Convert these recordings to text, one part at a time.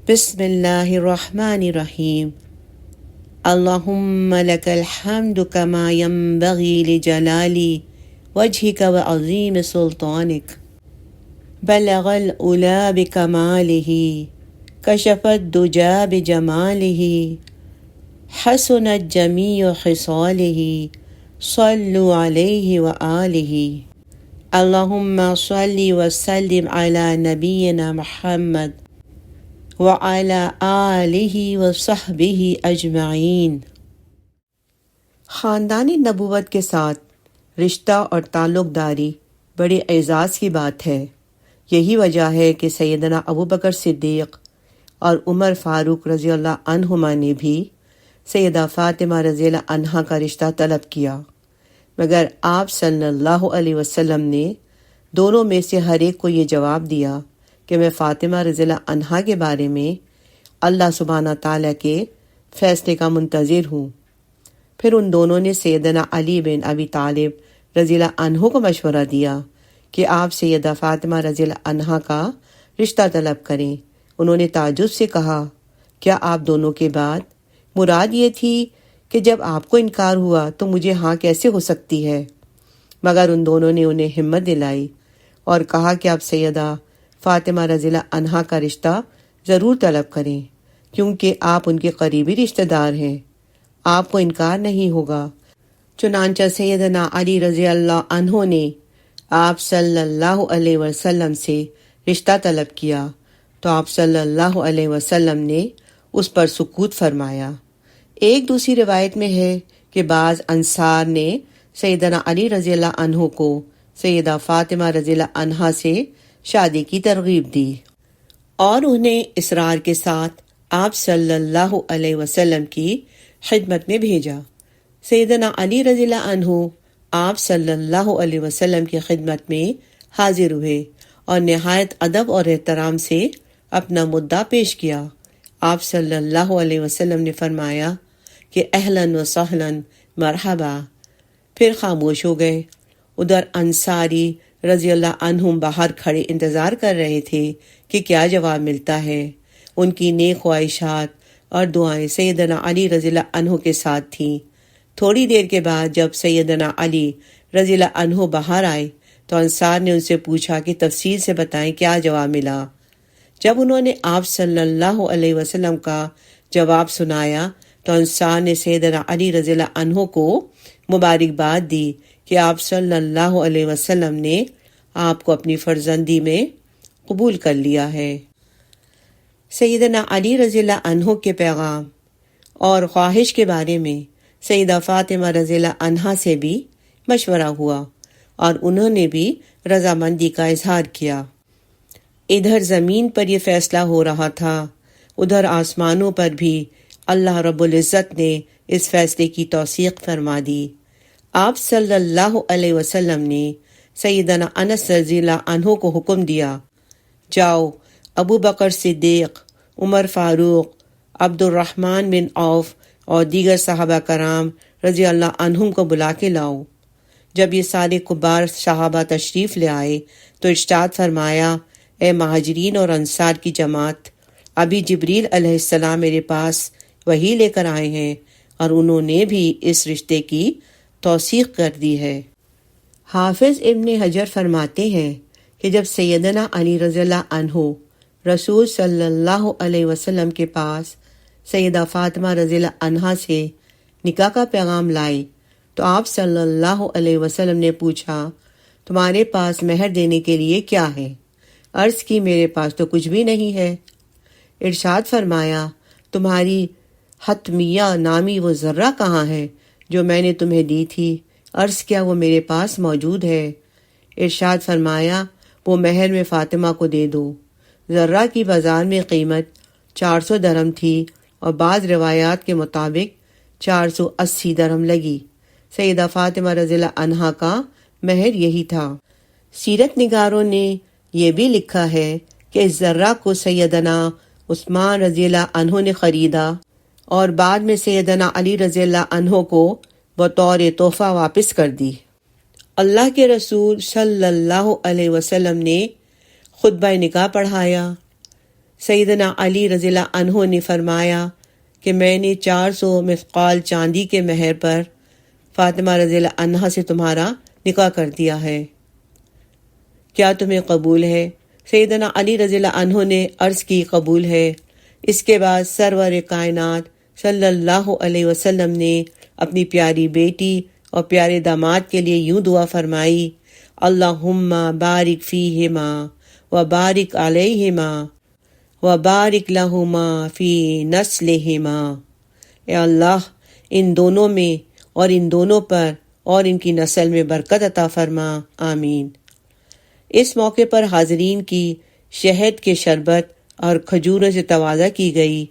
بسم اللہ الرحمن الرحیم۔ اللہم لک الحمد کما ینبغی لجلال وجہک وعظیم سلطانک، بلغ العلا بکمالہ، کشف الدجی بجمالہ، حسنت جمیع خصالہ، صلوا علیہ وآلہ۔ اللہم صلی وسلم علی نبینا محمد وعلی آلہ وصحبہ اجمعین۔ خاندان نبوت کے ساتھ رشتہ اور تعلق داری بڑے اعزاز کی بات ہے۔ یہی وجہ ہے کہ سیدنا ابوبکر صدیق اور عمر فاروق رضی اللہ عنہما نے بھی سیدہ فاطمہ رضی اللہ عنہا کا رشتہ طلب کیا، مگر آپ صلی اللہ علیہ وسلم نے دونوں میں سے ہر ایک کو یہ جواب دیا کہ میں فاطمہ رضی اللہ عنہا کے بارے میں اللہ سبحانہ تعالیٰ کے فیصلے کا منتظر ہوں۔ پھر ان دونوں نے سیدنا علی بن ابی طالب رضی اللہ عنہ کو مشورہ دیا کہ آپ سیدہ فاطمہ رضی اللہ عنہا کا رشتہ طلب کریں۔ انہوں نے تعجب سے کہا، کیا آپ دونوں کے بعد؟ مراد یہ تھی کہ جب آپ کو انکار ہوا تو مجھے ہاں کیسے ہو سکتی ہے؟ مگر ان دونوں نے انہیں ہمت دلائی اور کہا کہ آپ سیدہ فاطمہ رضی اللہ عنہا کا رشتہ ضرور طلب کریں، کیونکہ آپ ان کے قریبی رشتہ دار ہیں، آپ کو انکار نہیں ہوگا۔ چنانچہ سیدنا علی رضی اللہ عنہ نے آپ صلی اللہ علیہ وسلم سے رشتہ طلب کیا تو آپ صلی اللہ علیہ وسلم نے اس پر سکوت فرمایا۔ ایک دوسری روایت میں ہے کہ بعض انصار نے سیدنا علی رضی اللہ عنہ کو سیدہ فاطمہ رضی اللہ عنہا سے شادی کی ترغیب دی اور انہیں اصرار کے ساتھ آپ صلی اللہ علیہ وسلم کی خدمت میں بھیجا۔ سیدنا علی رضی اللہ عنہ آپ صلی اللہ علیہ وسلم کی خدمت میں حاضر ہوئے اور نہایت ادب اور احترام سے اپنا مدعا پیش کیا۔ آپ صلی اللہ علیہ وسلم نے فرمایا کہ اہلاً و سہلاً، مرحبا، پھر خاموش ہو گئے۔ ادھر انصاری رضی اللہ عنہم باہر کھڑے انتظار کر رہے تھے کہ کیا جواب ملتا ہے۔ ان کی نیک خواہشات اور دعائیں سیدنا علی رضی اللہ عنہ کے ساتھ تھیں۔ تھوڑی دیر کے بعد جب سیدنا علی رضی اللہ عنہ باہر آئے تو انصار نے ان سے پوچھا کہ تفصیل سے بتائیں کیا جواب ملا۔ جب انہوں نے آپ صلی اللہ علیہ وسلم کا جواب سنایا تو انصار نے سیدنا علی رضی اللہ عنہ کو مبارکباد دی کہ آپ صلی اللہ علیہ وسلم نے آپ کو اپنی فرزندی میں قبول کر لیا ہے۔ سیدنا علی رضی اللہ عنہ کے پیغام اور خواہش کے بارے میں سیدہ فاطمہ رضی اللہ عنہا سے بھی مشورہ ہوا اور انہوں نے بھی رضامندی کا اظہار کیا۔ ادھر زمین پر یہ فیصلہ ہو رہا تھا، ادھر آسمانوں پر بھی اللہ رب العزت نے اس فیصلے کی توثیق فرما دی۔ آپ صلی اللہ علیہ وسلم نے سیدنا انس رضی اللہ عنہ کو حکم دیا، جاؤ ابو بکر صدیق، عمر فاروق، عبد الرحمن بن عوف اور دیگر صحابہ کرام رضی اللہ عنہم کو بلا کے لاؤ۔ جب یہ سارے کبار صحابہ تشریف لے آئے تو ارشاد فرمایا، اے مہاجرین اور انصار کی جماعت، ابھی جبریل علیہ السلام میرے پاس وحی لے کر آئے ہیں اور انہوں نے بھی اس رشتے کی توثیق کر دی ہے۔ حافظ ابن حجر فرماتے ہیں کہ جب سیدنا علی رضی اللہ عنہ رسول صلی اللہ علیہ وسلم کے پاس سیدہ فاطمہ رضی اللہ عنہا سے نکاح کا پیغام لائے تو آپ صلی اللہ علیہ وسلم نے پوچھا، تمہارے پاس مہر دینے کے لیے کیا ہے؟ عرض کی، میرے پاس تو کچھ بھی نہیں ہے۔ ارشاد فرمایا، تمہاری حتمیہ نامی وہ ذرہ کہاں ہے جو میں نے تمہیں دی تھی؟ عرض کیا، وہ میرے پاس موجود ہے۔ ارشاد فرمایا، وہ مہر میں فاطمہ کو دے دو۔ ذرہ کی بازار میں قیمت 400 درہم تھی اور بعض روایات کے مطابق 480 درہم لگی۔ سیدہ فاطمہ رضی اللہ عنہا کا مہر یہی تھا۔ سیرت نگاروں نے یہ بھی لکھا ہے کہ اس ذرہ کو سیدنا عثمان رضی اللہ عنہ نے خریدا اور بعد میں سیدنا علی رضی اللہ عنہ کو بطور تحفہ واپس کر دی۔ اللہ کے رسول صلی اللہ علیہ وسلم نے خطبہ نکاح پڑھایا۔ سیدنا علی رضی اللہ عنہ نے فرمایا کہ میں نے 400 مثقال چاندی کے مہر پر فاطمہ رضی اللہ عنہا سے تمہارا نکاح کر دیا ہے، کیا تمہیں قبول ہے؟ سیدنا علی رضی اللہ عنہ نے عرض کی قبول ہے۔ اس کے بعد سرور کائنات صلی اللہ علیہ وسلم نے اپنی پیاری بیٹی اور پیارے داماد کے لیے یوں دعا فرمائی، اللہم بارک فیہما و بارک علیہما و بارک لہما فی نسلہما۔ اے اللہ، ان دونوں میں اور ان دونوں پر اور ان کی نسل میں برکت عطا فرما، آمین۔ اس موقع پر حاضرین کی شہد کے شربت اور کھجوروں سے تواضع کی گئی۔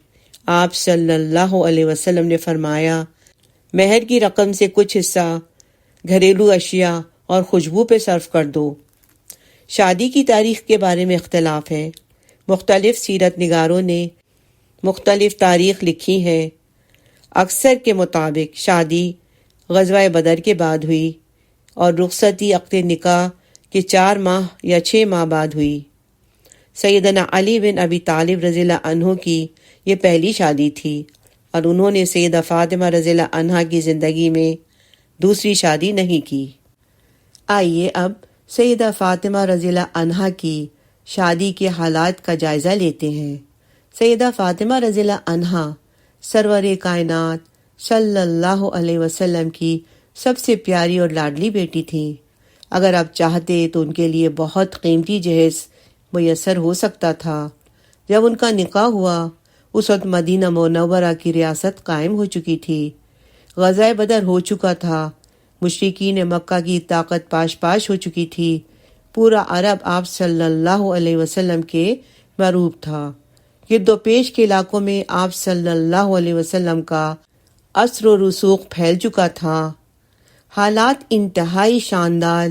آپ صلی اللہ علیہ وسلم نے فرمایا، مہر کی رقم سے کچھ حصہ گھریلو اشیاء اور خوشبو پہ صرف کر دو۔ شادی کی تاریخ کے بارے میں اختلاف ہے۔ مختلف سیرت نگاروں نے مختلف تاریخ لکھی ہے۔ اکثر کے مطابق شادی غزوہ بدر کے بعد ہوئی اور رخصتی عقد نکاح کے 4 ماہ یا 6 ماہ بعد ہوئی۔ سیدنا علی بن ابی طالب رضی اللہ عنہ کی یہ پہلی شادی تھی اور انہوں نے سیدہ فاطمہ رضی اللہ عنہا کی زندگی میں دوسری شادی نہیں کی۔ آئیے اب سیدہ فاطمہ رضی اللہ عنہا کی شادی کے حالات کا جائزہ لیتے ہیں۔ سیدہ فاطمہ رضی اللہ عنہا سرور کائنات صلی اللہ علیہ وسلم کی سب سے پیاری اور لاڈلی بیٹی تھیں۔ اگر آپ چاہتے تو ان کے لیے بہت قیمتی جہیز میسر ہو سکتا تھا۔ جب ان کا نکاح ہوا اس وقت مدینہ منورہ کی ریاست قائم ہو چکی تھی، غزوہ بدر ہو چکا تھا، مشرکین مکہ کی طاقت پاش ہو چکی تھی، پورا عرب آپ صلی اللہ علیہ وسلم کے مرعوب تھا۔ گرد و پیش کے علاقوں میں آپ صلی اللہ علیہ وسلم کا اثر و رسوخ پھیل چکا تھا۔ حالات انتہائی شاندار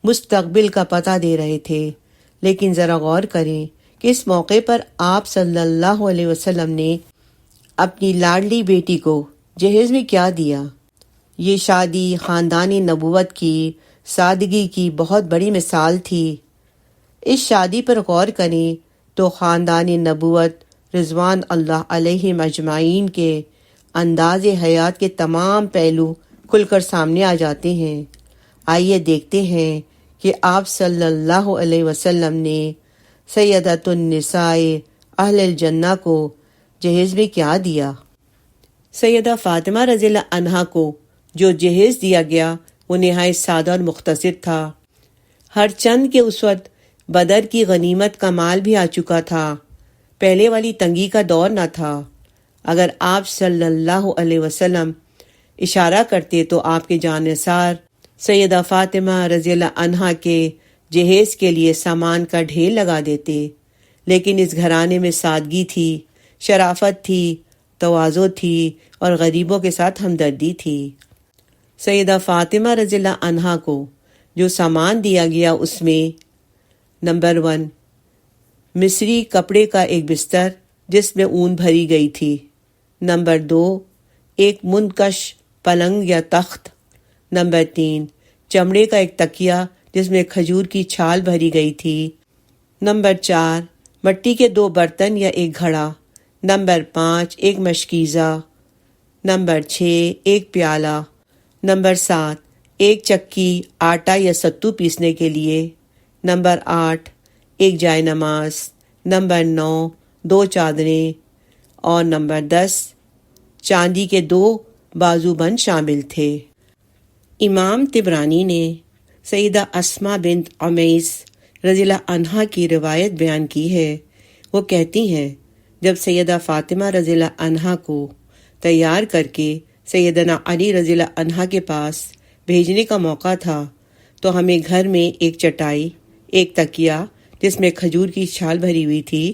مستقبل کا پتہ دے رہے تھے، لیکن ذرا غور کریں کہ اس موقع پر آپ صلی اللہ علیہ وسلم نے اپنی لاڈلی بیٹی کو جہیز میں کیا دیا۔ یہ شادی خاندان نبوت کی سادگی کی بہت بڑی مثال تھی۔ اس شادی پر غور کریں تو خاندان نبوت رضوان اللہ علیہم اجمعین کے انداز حیات کے تمام پہلو کھل کر سامنے آ جاتے ہیں۔ آئیے دیکھتے ہیں کہ آپ صلی اللہ علیہ وسلم نے سیدۃ النساء اہل الجنہ کو جہیز میں کیا دیا۔ سیدہ فاطمہ رضی اللہ عنہا کو جو جہیز دیا گیا وہ نہایت سادہ اور مختصر تھا۔ ہر چند کے اس وقت بدر کی غنیمت کا مال بھی آ چکا تھا، پہلے والی تنگی کا دور نہ تھا۔ اگر آپ صلی اللہ علیہ وسلم اشارہ کرتے تو آپ کے جانثار سیدہ فاطمہ رضی اللہ عنہا کے جہیز کے لیے سامان کا ڈھیر لگا دیتے، لیکن اس گھرانے میں سادگی تھی، شرافت تھی، تواضع تھی اور غریبوں کے ساتھ ہمدردی تھی۔ سیدہ فاطمہ رضی اللہ عنہا کو جو سامان دیا گیا اس میں نمبر 1 مصری کپڑے کا ایک بستر جس میں اون بھری گئی تھی، نمبر 2 ایک منقش پلنگ یا تخت، نمبر 3 چمڑے کا ایک تکیہ جس میں کھجور کی چھال بھری گئی تھی، نمبر 4 مٹی کے 2 برتن یا ایک گھڑا، نمبر 5 ایک مشکیزہ، نمبر 6 ایک پیالہ، نمبر 7 ایک چکی آٹا یا ستو پیسنے کے لیے، نمبر 8 ایک جائے نماز، نمبر 9 2 چادریں اور نمبر 10 چاندی کے 2 بازو بند شامل تھے۔ امام طبرانی نے سیدہ اسماء بنت عمیس رضی اللہ عنہا کی روایت بیان کی ہے۔ وہ کہتی ہیں جب سیدہ فاطمہ رضی اللہ عنہا کو تیار کر کے سیدنا علی رضی اللہ عنہا کے پاس بھیجنے کا موقع تھا تو ہمیں گھر میں ایک چٹائی، ایک تکیہ جس میں کھجور کی چھال بھری ہوئی تھی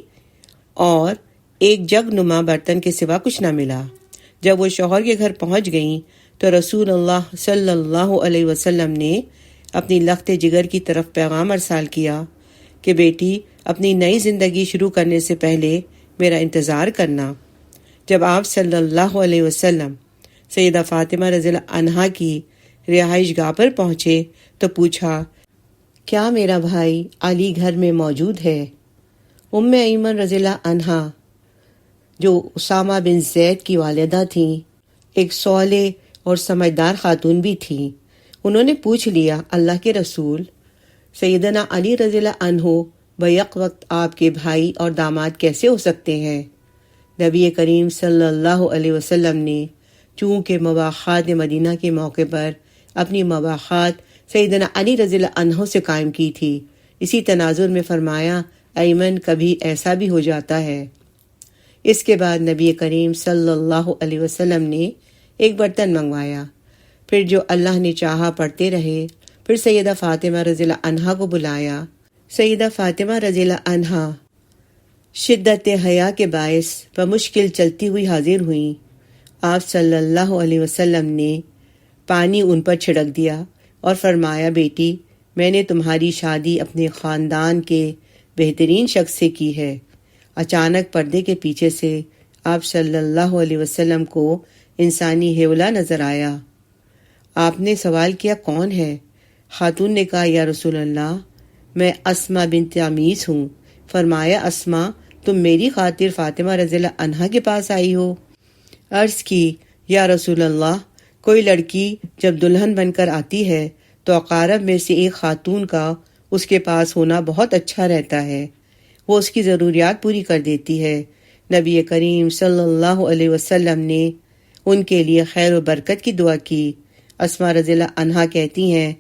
اور ایک جگ نما برتن کے سوا کچھ نہ ملا۔ جب وہ شوہر کے گھر پہنچ گئیں تو رسول اللہ صلی اللہ علیہ وسلم نے اپنی لخت جگر کی طرف پیغام ارسال کیا کہ بیٹی اپنی نئی زندگی شروع کرنے سے پہلے میرا انتظار کرنا۔ جب آپ صلی اللہ علیہ وسلم سیدہ فاطمہ رضی اللہ عنہا کی رہائش گاہ پر پہنچے تو پوچھا، کیا میرا بھائی علی گھر میں موجود ہے؟ ام ایمن رضی اللہ عنہا جو اسامہ بن زید کی والدہ تھیں، ایک صالح اور سمجھدار خاتون بھی تھیں، انہوں نے پوچھ لیا، اللہ کے رسول، سیدنا علی رضی اللہ عنہ بیک وقت آپ کے بھائی اور داماد کیسے ہو سکتے ہیں؟ نبی کریم صلی اللہ علیہ وسلم نے چونکہ مواخات مدینہ کے موقع پر اپنی مواخات سیدنا علی رضی اللہ عنہ سے قائم کی تھی، اسی تناظر میں فرمایا، ایمن کبھی ایسا بھی ہو جاتا ہے۔ اس کے بعد نبی کریم صلی اللہ علیہ وسلم نے ایک برتن منگوایا، پھر جو اللہ نے چاہا پڑھتے رہے، پھر سیدہ فاطمہ رضی اللہ عنہا کو بلایا۔ سیدہ فاطمہ رضی اللہ عنہا شدت حیا کے باعث بمشکل چلتی ہوئی حاضر ہوئیں۔ آپ صلی اللہ علیہ وسلم نے پانی ان پر چھڑک دیا اور فرمایا، بیٹی، میں نے تمہاری شادی اپنے خاندان کے بہترین شخص سے کی ہے۔ اچانک پردے کے پیچھے سے آپ صلی اللہ علیہ وسلم کو انسانی ہیولہ نظر آیا۔ آپ نے سوال کیا، کون ہے؟ خاتون نے کہا، یا رسول اللہ، میں اسماء بنت عمیس ہوں۔ فرمایا، اسماء، تم میری خاطر فاطمہ رضی اللہ عنہا کے پاس آئی ہو؟ عرض کی، یا رسول اللہ، کوئی لڑکی جب دلہن بن کر آتی ہے تو اقارب میں سے ایک خاتون کا اس کے پاس ہونا بہت اچھا رہتا ہے، وہ اس کی ضروریات پوری کر دیتی ہے۔ نبی کریم صلی اللہ علیہ وسلم نے ان کے لیے خیر و برکت کی دعا کی۔ اسماء رضی اللہ عنہا کہتی ہیں،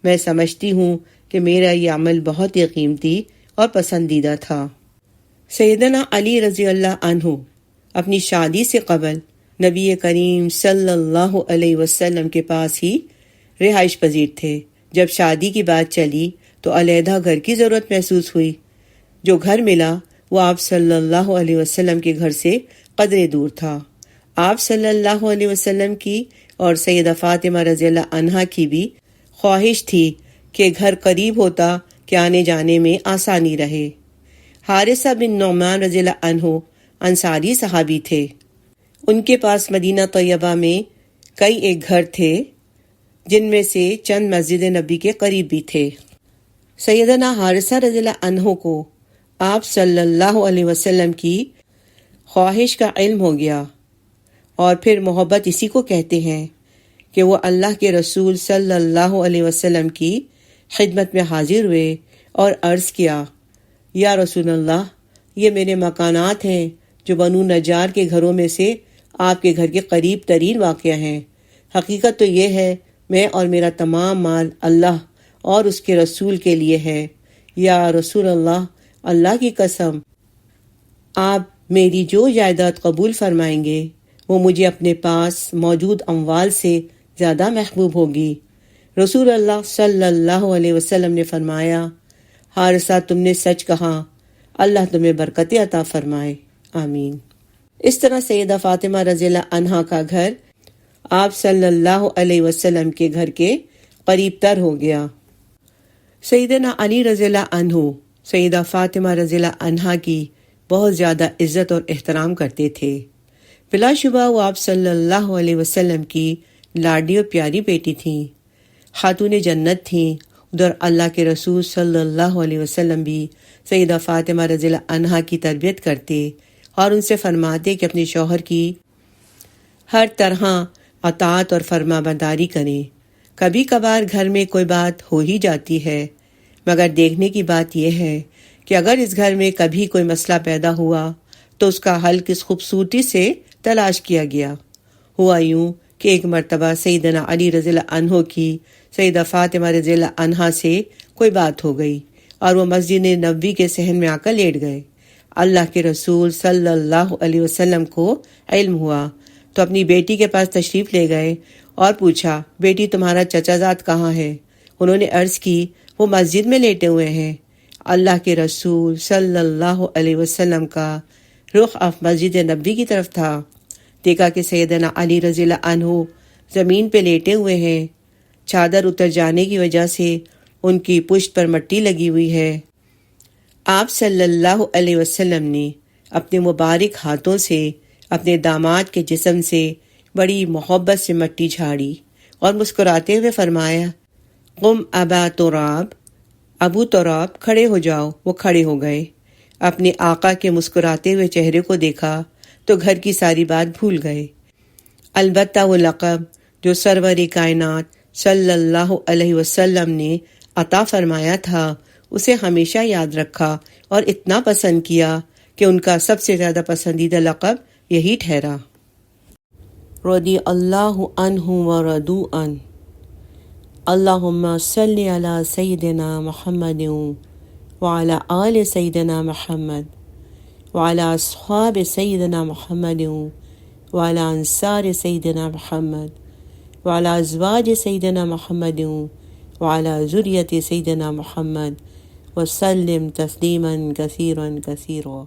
میں سمجھتی ہوں کہ میرا یہ عمل بہت ہی قیمتی اور پسندیدہ تھا۔ سیدنا علی رضی اللہ عنہ اپنی شادی سے قبل نبی کریم صلی اللہ علیہ وسلم کے پاس ہی رہائش پذیر تھے۔ جب شادی کی بات چلی تو علیحدہ گھر کی ضرورت محسوس ہوئی۔ جو گھر ملا وہ آپ صلی اللہ علیہ وسلم کے گھر سے قدرے دور تھا۔ آپ صلی اللہ علیہ وسلم کی اور سیدہ فاطمہ رضی اللہ عنہا کی بھی خواہش تھی کہ گھر قریب ہوتا کہ آنے جانے میں آسانی رہے۔ حارثہ بن نعمان رضی اللہ عنہ انصاری صحابی تھے۔ ان کے پاس مدینہ طیبہ میں کئی ایک گھر تھے، جن میں سے چند مسجد نبی کے قریب بھی تھے۔ سیدنا حارثہ رضی اللہ عنہ کو آپ صلی اللہ علیہ وسلم کی خواہش کا علم ہو گیا، اور پھر محبت اسی کو کہتے ہیں کہ وہ اللہ کے رسول صلی اللہ علیہ وسلم کی خدمت میں حاضر ہوئے اور عرض کیا، یا رسول اللہ، یہ میرے مکانات ہیں جو بنو نجار کے گھروں میں سے آپ کے گھر کے قریب ترین واقع ہیں۔ حقیقت تو یہ ہے میں اور میرا تمام مال اللہ اور اس کے رسول کے لیے ہے۔ یا رسول اللہ، اللہ کی قسم، آپ میری جو جائیداد قبول فرمائیں گے وہ مجھے اپنے پاس موجود اموال سے زیادہ محبوب ہوگی۔ رسول اللہ صلی اللہ علیہ وسلم نے فرمایا، حارثہ، تم نے سچ کہا، اللہ تمہیں برکت عطا فرمائے، آمین۔ اس طرح سیدہ فاطمہ رضی اللہ عنہا کا گھر آپ صلی اللہ علیہ وسلم کے گھر کے قریب تر ہو گیا۔ سیدنا علی رضی اللہ عنہ سیدہ فاطمہ رضی اللہ عنہا کی بہت زیادہ عزت اور احترام کرتے تھے۔ بلا شبہ وہ آپ صلی اللہ علیہ وسلم کی لاڈلی اور پیاری بیٹی تھیں، خاتون جنت تھیں۔ ادھر اللہ کے رسول صلی اللہ علیہ وسلم بھی سیدہ فاطمہ رضی اللہ عنہا کی تربیت کرتے اور ان سے فرماتے کہ اپنے شوہر کی ہر طرح اطاعت اور فرما برداری کریں۔ کبھی کبھار گھر میں کوئی بات ہو ہی جاتی ہے، مگر دیکھنے کی بات یہ ہے کہ اگر اس گھر میں کبھی کوئی مسئلہ پیدا ہوا تو اس کا حل کس خوبصورتی سے تلاش کیا گیا۔ ہوا یوں کہ ایک مرتبہ سیدنا علی رضی اللہ عنہ کی سیدہ فاطمہ رضی اللہ عنہا سے کوئی بات ہو گئی اور وہ مسجد نبوی کے صحن میں آ کر لیٹ گئے۔ اللہ کے رسول صلی اللہ علیہ وسلم کو علم ہوا تو اپنی بیٹی کے پاس تشریف لے گئے اور پوچھا، بیٹی تمہارا چچا زاد کہاں ہے؟ انہوں نے عرض کی، وہ مسجد میں لیٹے ہوئے ہیں۔ اللہ کے رسول صلی اللہ علیہ وسلم کا رخ مسجد نبوی کی طرف تھا۔ دیکھا کہ سیدنا علی رضی اللہ عنہ زمین پہ لیٹے ہوئے ہیں، چادر اتر جانے کی وجہ سے ان کی پشت پر مٹی لگی ہوئی ہے۔ آپ صلی اللہ علیہ وسلم نے اپنے مبارک ہاتھوں سے اپنے داماد کے جسم سے بڑی محبت سے مٹی جھاڑی اور مسکراتے ہوئے فرمایا، قم ابا تراب، ابو تراب کھڑے ہو جاؤ۔ وہ کھڑے ہو گئے۔ اپنے آقا کے مسکراتے ہوئے چہرے کو دیکھا تو گھر کی ساری بات بھول گئے۔ البتہ وہ لقب جو سرور کائنات صلی اللہ علیہ وسلم نے عطا فرمایا تھا اسے ہمیشہ یاد رکھا اور اتنا پسند کیا کہ ان کا سب سے زیادہ پسندیدہ لقب یہی ٹھہرا۔ رضی اللہ عنہ ورضوا عنہ۔ اللہم صلی علی سیدنا محمد وعلی آل سیدنا محمد وعلی اصحاب سیدنا محمد وعلی انصار سیدنا محمد وعلی ازواج سیدنا محمد وعلی ذریۃ سیدنا محمد وسلم تسلیما کثیرا کثیرا۔